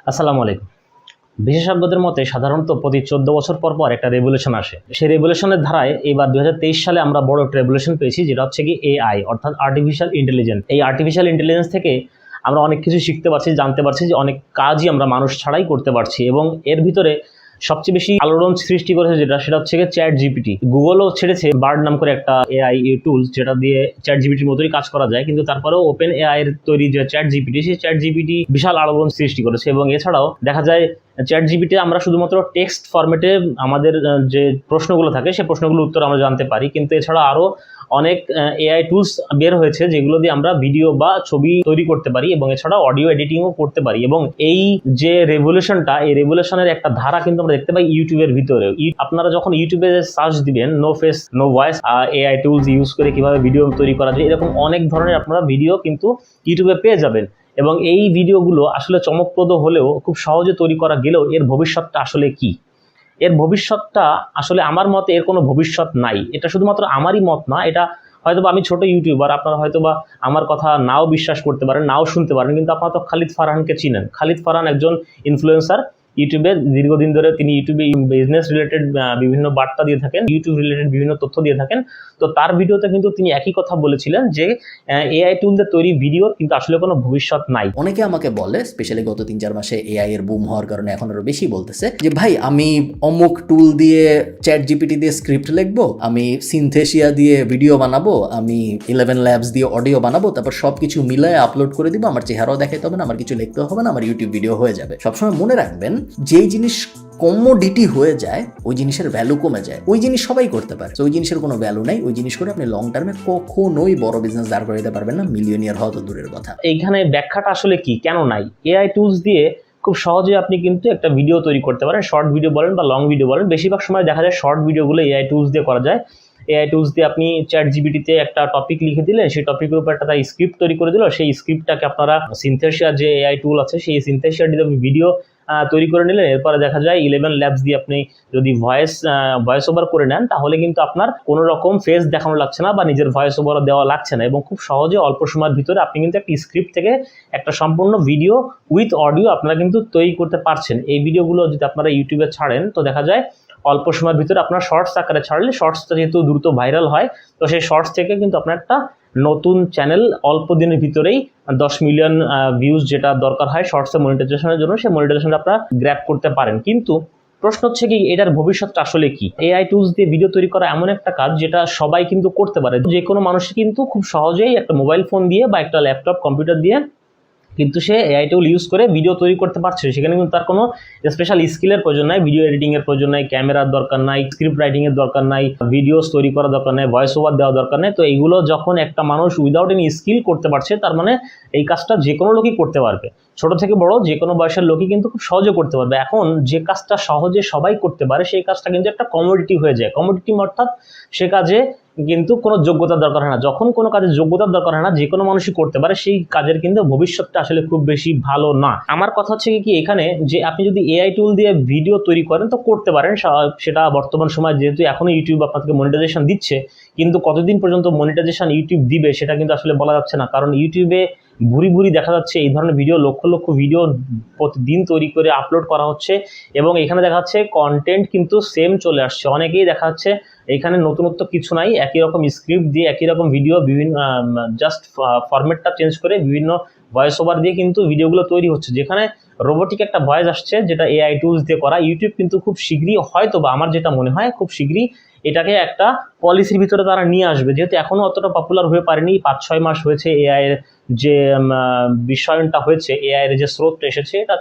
আসসালামু আলাইকুম। বিশেষজ্ঞদের মতে সাধারণত প্রতি 14 বছর পর পর একটা রেভলিউশন আসে। সেই রেভলিউশনের ধারায় এবার 2023 সালে আমরা বড় একটা রেভলিউশন পেয়েছি, যেটা হচ্ছে কি এআই, অর্থাৎ আর্টিফিশিয়াল ইন্টেলিজেন্স। এই আর্টিফিশিয়াল ইন্টেলিজেন্স থেকে আমরা অনেক কিছু শিখতে পারছি, জানতে পারছি যে অনেক কাজই আমরা মানুষ ছাড়াই করতে পারছি। এবং এর ভিতরে সবচেয়ে বেশি আলোড়ন সৃষ্টি করেছে সেটা হচ্ছে চ্যাট জিপিটি। গুগলও ছেড়েছে বার্ড নাম করে একটা এআই টুলস, যেটা দিয়ে চ্যাট জিপিটির মতোই কাজ করা যায়, কিন্তু তারপরেও ওপেন এআই এর তৈরি যে চ্যাট জিপিটি, সেই চ্যাট জিপিটি বিশাল আলোড়ন সৃষ্টি করেছে। এবং এছাড়াও দেখা যায় চ্যাট জিপিটি আমরা শুধুমাত্র টেক্সট ফরম্যাটে আমাদের যে প্রশ্নগুলো থাকে সেই প্রশ্নগুলোর উত্তর আমরা জানতে পারি, কিন্তু এছাড়া আরও অনেক এআই টুলস বের হয়েছে যেগুলো দিয়ে আমরা ভিডিও বা ছবি তৈরি করতে পারি এবং এছাড়া অডিও এডিটিংও করতে পারি। এবং এই যে রেভলিউশনটা, এই রেভলিউশনের একটা ধারা কিন্তু আমরা দেখতে পাই ইউটিউবের ভিতরে। আপনারা যখন ইউটিউবে সার্চ দিবেন no face no voice AI tools use করে কিভাবে ভিডিও তৈরি করা যায়, এরকম অনেক ধরনের আপনারা ভিডিও কিন্তু ইউটিউবে পেয়ে যাবেন। এবং এই ভিডিওগুলো আসলে চমকপ্রদ হলেও খুব সহজে তৈরি করা গেলেও এর ভবিষ্যৎটা আসলে কি? এর ভবিষ্যৎটা আসলে আমার মতে এর কোনো ভবিষ্যৎ নাই। এটা শুধুমাত্র আমারই মত না, এটা হয়তোবা আমি ছোট ইউটিউবার, আপনারা হয়তোবা আমার কথা নাও বিশ্বাস করতে পারেন, নাও শুনতে পারেন, কিন্তু আপনারা তো খালিদ ফারহানকে চিনেন। খালিদ ফারহান একজন ইনফ্লুয়েন্সার, ইউটিউবে দীর্ঘদিন ধরে তিনি ইউটিউবে বিজনেস রিলেটেড বিভিন্ন বার্তা দিয়ে থাকেন, ইউটিউব রিলেটেড বিভিন্ন তথ্য দিয়ে থাকেন। তো তার ভিডিওতে কিন্তু তিনি একই কথা বলেছিলেন যে এআই টুলদের তৈরি ভিডিওর কিন্তু আসলে কোনো ভবিষ্যৎ নাই। অনেকে আমাকে বলে, স্পেশালি গত 3-4 মাসে এআই এর বুম হওয়ার কারণে এখন আরো বেশি বলতেছে যে ভাই আমি অমুক টুল দিয়ে চ্যাট জিপিটি দিয়ে স্ক্রিপ্ট লিখবো, আমি সিনথেসিয়া দিয়ে ভিডিও বানাবো, আমি 11 ল্যাবস দিয়ে অডিও বানাবো, তারপর সবকিছু মিলায় আপলোড করে দিব, আমার চেহারাও দেখাতে হবে না, আমার কিছু লিখতে হবে না, আমার ইউটিউব ভিডিও হয়ে যাবে। সবসময় মনে রাখবেন, যেই জিনিস কমোডিটি হয়ে যায় ওই জিনিসের ভ্যালু কমে যায়। ওই জিনিস সবাই করতে পারে, ওই জিনিসের কোনো ভ্যালু নাই। ওই জিনিস করে আপনি লং টার্মে কখনোই বড় বিজনেস দাঁড় করে দিতে পারবেন না, মিলিয়নিয়ার হওয়া তো দূরের কথা। এইখানে ব্যাখ্যাটা আসলে কি, কেন নাই? এআই টুলস দিয়ে খুব সহজে আপনি কিন্তু একটা ভিডিও তৈরি করতে পারেন, শর্ট ভিডিও বলেন বা লং ভিডিও বলেন। বেশিরভাগ সময় দেখা যায় শর্ট ভিডিওগুলো এআই টুলস দিয়ে করা যায়। এআই টুলস দিয়ে আপনি চ্যাট জিপিটিতে একটা টপিক লিখে দিলেন, সেই টপিকের উপর একটা স্ক্রিপ্ট তৈরি করে দিল, সেই স্ক্রিপ্টটাকে আপনারা সিনথেসিয়া যে এআই টুল আছে সেই সিনথেসিয়া দিয়ে ভিডিও তৈরি করে নিলেন। এরপরে দেখা যায় 11 ল্যাবস দিয়ে আপনি যদি ভয়েস ওভার করে নেন, তাহলে কিন্তু আপনার কোনো রকম ফেস দেখানো লাগছে না বা নিজের ভয়েস ওভারও দেওয়া লাগছে না, এবং খুব সহজে অল্প সময়ের ভিতরে আপনি কিন্তু একটা স্ক্রিপ্ট থেকে একটা সম্পূর্ণ ভিডিও উইথ অডিও আপনারা কিন্তু তৈরি করতে পারছেন। এই ভিডিওগুলো যদি আপনারা ইউটিউবে ছাড়েন, তো দেখা যায় অল্প সময়ের ভিতরে আপনার শর্টস আকারে ছাড়লে, শর্টসটা যেহেতু দ্রুত ভাইরাল হয়, তো সেই শর্টস থেকে কিন্তু আপনার একটা নতুন চ্যানেল অল্প দিনের ভিতরেই 10 মিলিয়ন ভিউজ যেটা দরকার হয় শর্টসে মনিটাইজেশনের জন্য, সেই মনিটাইজেশনটা আপনারা গ্র্যাব করতে পারেন। কিন্তু প্রশ্ন হচ্ছে কি, এটার ভবিষ্যৎটা আসলে কি? এআই টুলস দিয়ে ভিডিও তৈরি করা এমন একটা কাজ যেটা সবাই কিন্তু করতে পারে। যে কোনো মানুষই কিন্তু খুব সহজেই একটা মোবাইল ফোন দিয়ে বা একটা ল্যাপটপ কম্পিউটার দিয়ে কিন্তু সে এআই টুল ইউজ করে ভিডিও তৈরি করতে পারছে। সেখানে কিন্তু তার কোনো স্পেশাল স্কিলের প্রয়োজন নাই, ভিডিও এডিটিংয়ের প্রয়োজন নাই, ক্যামেরার দরকার নাই, স্ক্রিপ্ট রাইটিংয়ের দরকার নাই, ভিডিওস তৈরি করার দরকার নাই, ভয়েস ওভার দেওয়া দরকার নেই। তো এইগুলো যখন একটা মানুষ উইদাউট এনি স্কিল করতে পারছে, তার মানে এই কাজটা যে কোনো লোকই করতে পারবে। ছোট থেকে বড় যে কোনো বয়সের লোকই কিন্তু খুব সহজে করতে পারবে। এখন যে কাজটা সহজে সবাই করতে পারে, সেই কাজটা কিন্তু একটা কমোডিটি হয়ে যায়। কমোডিটি অর্থাৎ সে কাজে কিন্তু কোনো যোগ্যতার দরকার হয় না। যখন কোনো কাজের যোগ্যতার দরকার হয় না, যে কোনো মানুষই করতে পারে, সেই কাজের কিন্তু ভবিষ্যৎটা আসলে খুব বেশি ভালো না। আমার কথা হচ্ছে কি এখানে, যে আপনি যদি এআই টুল দিয়ে ভিডিও তৈরি করেন তো করতে পারেন, সেটা বর্তমান সময় যেহেতু এখনো ইউটিউব আপনাকে মনিটাইজেশন দিচ্ছে, কিন্তু কতদিন পর্যন্ত মনিটাইজেশন ইউটিউব দিবে সেটা কিন্তু আসলে বলা যাচ্ছে না। কারণ ইউটিউবে ভুরি ভুরি দেখা যাচ্ছে এই ধরনের ভিডিও, লক্ষ লক্ষ ভিডিও প্রতিদিন তৈরি করে আপলোড করা হচ্ছে, এবং এখানে দেখা যাচ্ছে কন্টেন্ট কিন্তু সেম চলে আসছে। অনেকেই দেখা যাচ্ছে এখানে নতুনত্ব কিছু নাই, একই রকম স্ক্রিপ্ট দিয়ে একই রকম ভিডিও, বিভিন্ন জাস্ট ফরম্যাটটা চেঞ্জ করে বিভিন্ন ভয়েস ওভার দিয়ে কিন্তু ভিডিওগুলো তৈরি হচ্ছে, যেখানে রোবোটিক একটা ভয়েস আসছে যেটা এআই টুলস দিয়ে করা। ইউটিউব কিন্তু খুব শীঘ্রই, হয়তো বা আমার যেটা মনে হয় খুব শীঘ্রই এটাকে একটা পলিসির ভিতরে তারা নিয়ে আসবে, যেহেতু এখনও অতটা পপুলার হয়ে পারেনি। 5-6 মাস হয়েছে এআই এর যে বিশ্বায়নটা হয়েছে, এআই এর যে স্রোতটা এসেছে, এটা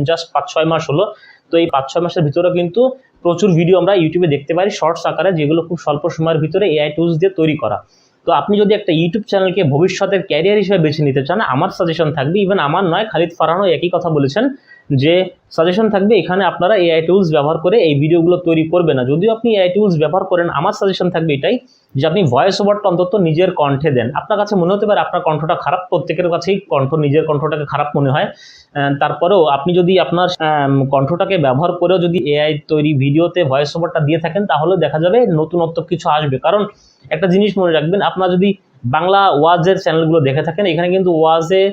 জাস্ট 5-6 মাস হলো। তো এই 5-6 মাসের ভিতরে কিন্তু প্রচুর ভিডিও আমরা ইউটিউবে দেখতে পারি শর্টস আকারে, যেগুলো খুব স্বল্প সময়ের ভিতরে এআই টুলস দিয়ে তৈরি করা। তো আপনি যদি একটা ইউটিউব চ্যানেলকে ভবিষ্যতের ক্যারিয়ার হিসেবে বেছে নিতে চান, আমার সাজেশন থাকবে, ইভেন আমার নয়, খালিদ ফারহানও একই কথা বলেছেন, যে সাজেশন থাকবে এখানে আপনারা এআই টুলস ব্যবহার করে এই ভিডিওগুলো তৈরি করবে না। যদিও আপনি এআই টুলস ব্যবহার করেন, আমার সাজেশন থাকবে এটাই, যে আপনি ভয়েস ওভারটা অন্তত নিজের কণ্ঠে দেন। আপনার কাছে মনে হতে পারে আপনার কণ্ঠটা খারাপ, প্রত্যেকের কাছেই নিজের কণ্ঠটাকে খারাপ মনে হয়। তারপরেও আপনি যদি আপনার কণ্ঠটাকে ব্যবহার করেও যদি এআই তৈরি ভিডিওতে ভয়েস ওভারটা দিয়ে থাকেন, তাহলে দেখা যাবে নতুনত্ব কিছু আসবে। কারণ একটা জিনিস মনে রাখবেন, আপনারা যদি বাংলা ওয়াজের চ্যানেলগুলো দেখে থাকেন, এখানে কিন্তু ওয়াজে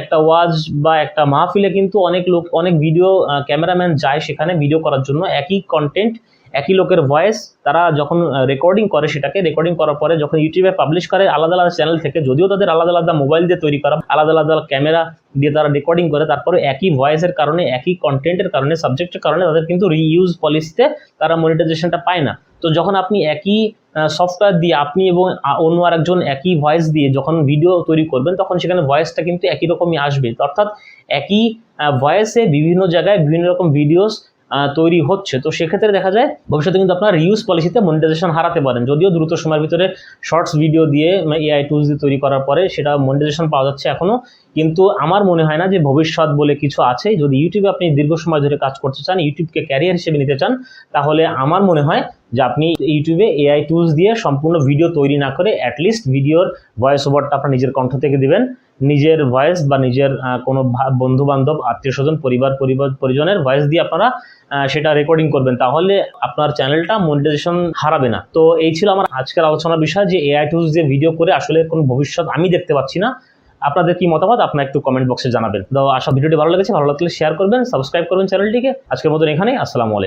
একটা ওয়াজ বা একটা মাহফিলে কিন্তু অনেক লোক, অনেক ভিডিও ক্যামেরাম্যান যায় সেখানে ভিডিও করার জন্য, একই কন্টেন্ট, একই লোকের ভয়েস তারা যখন রেকর্ডিং করে, সেটাকে রেকর্ডিং করার পরে যখন ইউটিউবে পাবলিশ করে আলাদা আলাদা চ্যানেল থেকে, যদিও তাদের আলাদা আলাদা মোবাইল দিয়ে তৈরি করা, আলাদা আলাদা ক্যামেরা দিয়ে তারা রেকর্ডিং করে, তারপরে একই ভয়েসের কারণে, একই কন্টেন্টের কারণে, সাবজেক্টের কারণে তাদের কিন্তু রিইউজ পলিসিতে তারা মনিটাইজেশনটা পায় না। তো যখন আপনি একই সফটওয়্যার দিয়ে আপনি এবং অন্য আরেকজন একই ভয়েস দিয়ে যখন ভিডিও তৈরি করবেন, তখন সেখানে ভয়েসটা কিন্তু একই রকমই আসবে। অর্থাৎ একই ভয়েসে বিভিন্ন জায়গায় বিভিন্ন রকম ভিডিওস তৈরি হচ্ছে। তো সেক্ষেত্রে দেখা যায় ভবিষ্যতে কিন্তু আপনার রিউজ পলিসিতে মনিটাইজেশন হারাতে পারেন। যদিও দ্রুত সময়ের ভিতরে শর্টস ভিডিও দিয়ে এআই টুলস দিয়ে তৈরি করার পরে সেটা মনিটাইজেশন পাওয়া যাচ্ছে এখনও, কিন্তু আমার মনে হয় না যে ভবিষ্যৎ বলে কিছু আছে। যদি ইউটিউবে আপনি দীর্ঘ সময় ধরে কাজ করতে চান, ইউটিউবকে ক্যারিয়ার হিসেবে নিতে চান, তাহলে আমার মনে হয় যে আপনি ইউটিউবে এআই টুলস দিয়ে সম্পূর্ণ ভিডিও তৈরি না করে অ্যাটলিস্ট ভিডিওর ভয়েস ওভারটা আপনার নিজের কণ্ঠ থেকে দিবেন, নিজের ভয়েস বা নিজের কোনো বন্ধু বান্ধব, আত্মীয় স্বজন, পরিজনের ভয়েস দিয়ে আপনারা সেটা রেকর্ডিং করবেন, তাহলে আপনার চ্যানেলটা মনিটাইজেশন হারাবে না। তো এই ছিল আমার আজকের আলোচনার বিষয়, যে এআই টুলস দিয়ে ভিডিও করে আসলে কোনো ভবিষ্যৎ আমি দেখতে পাচ্ছি না। আপনাদের কি মতামত আপনারা একটু কমেন্ট বক্সে জানাবেন। তো আশা ভিডিওটি ভালো লেগেছে, ভালো লাগলে শেয়ার করবেন, সাবস্ক্রাইব করবেন চ্যানেলটিকে। আজকের মতন এখানেই, আসসালামু আলাইকুম।